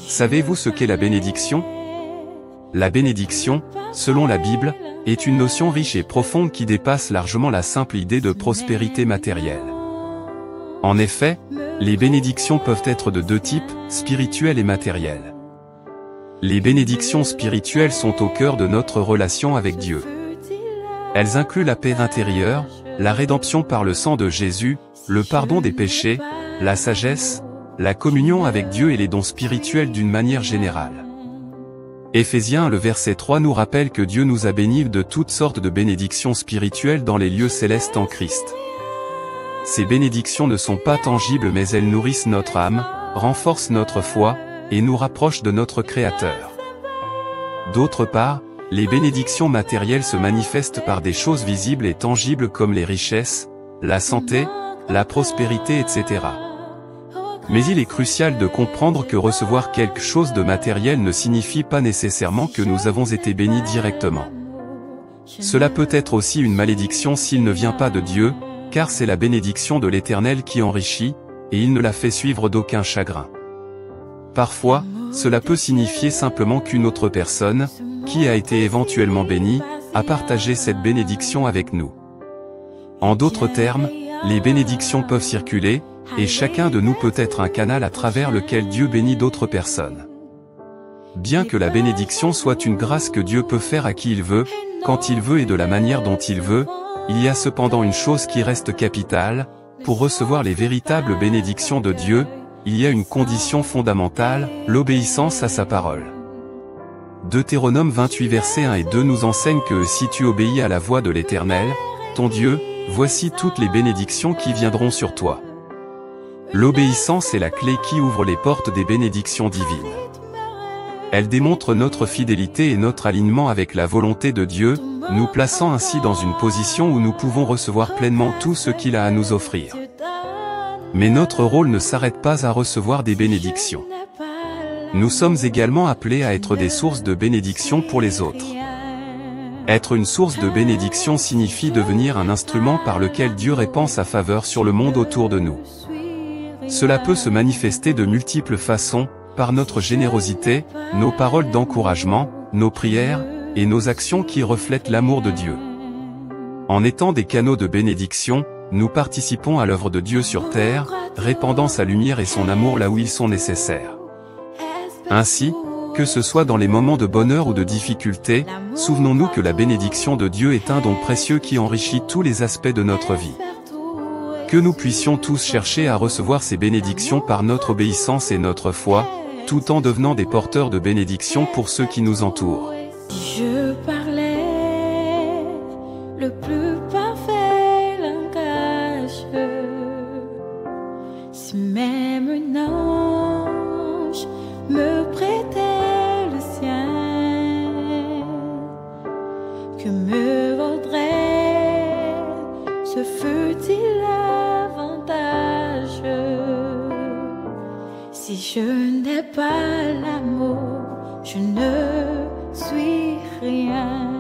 Savez-vous ce qu'est la bénédiction? La bénédiction, selon la Bible, est une notion riche et profonde qui dépasse largement la simple idée de prospérité matérielle. En effet, les bénédictions peuvent être de deux types, spirituelles et matérielles. Les bénédictions spirituelles sont au cœur de notre relation avec Dieu. Elles incluent la paix intérieure, la rédemption par le sang de Jésus, le pardon des péchés, la sagesse, la communion avec Dieu et les dons spirituels d'une manière générale. Éphésiens le verset 3 nous rappelle que Dieu nous a bénis de toutes sortes de bénédictions spirituelles dans les lieux célestes en Christ. Ces bénédictions ne sont pas tangibles mais elles nourrissent notre âme, renforcent notre foi, et nous rapprochent de notre Créateur. D'autre part, les bénédictions matérielles se manifestent par des choses visibles et tangibles comme les richesses, la santé, la prospérité, etc. Mais il est crucial de comprendre que recevoir quelque chose de matériel ne signifie pas nécessairement que nous avons été bénis directement. Cela peut être aussi une malédiction s'il ne vient pas de Dieu, car c'est la bénédiction de l'Éternel qui enrichit, et il ne la fait suivre d'aucun chagrin. Parfois, cela peut signifier simplement qu'une autre personne, qui a été éventuellement bénie, a partagé cette bénédiction avec nous. En d'autres termes, les bénédictions peuvent circuler, et chacun de nous peut être un canal à travers lequel Dieu bénit d'autres personnes. Bien que la bénédiction soit une grâce que Dieu peut faire à qui il veut, quand il veut et de la manière dont il veut, il y a cependant une chose qui reste capitale, pour recevoir les véritables bénédictions de Dieu, il y a une condition fondamentale, l'obéissance à sa parole. Deutéronome 28 versets 1 et 2 nous enseigne que si tu obéis à la voix de l'Éternel, ton Dieu, voici toutes les bénédictions qui viendront sur toi. L'obéissance est la clé qui ouvre les portes des bénédictions divines. Elle démontre notre fidélité et notre alignement avec la volonté de Dieu, nous plaçant ainsi dans une position où nous pouvons recevoir pleinement tout ce qu'il a à nous offrir. Mais notre rôle ne s'arrête pas à recevoir des bénédictions. Nous sommes également appelés à être des sources de bénédiction pour les autres. Être une source de bénédiction signifie devenir un instrument par lequel Dieu répand sa faveur sur le monde autour de nous. Cela peut se manifester de multiples façons, par notre générosité, nos paroles d'encouragement, nos prières, et nos actions qui reflètent l'amour de Dieu. En étant des canaux de bénédiction, nous participons à l'œuvre de Dieu sur terre, répandant sa lumière et son amour là où ils sont nécessaires. Ainsi, que ce soit dans les moments de bonheur ou de difficulté, souvenons-nous que la bénédiction de Dieu est un don précieux qui enrichit tous les aspects de notre vie. Que nous puissions tous chercher à recevoir ces bénédictions par notre obéissance et notre foi, tout en devenant des porteurs de bénédictions pour ceux qui nous entourent. Si je parlais le plus parfait langage, si même un ange me prêtait le sien, que me vaudrait ce fut-il avantage si je n'ai pas l'amour, je ne suis rien.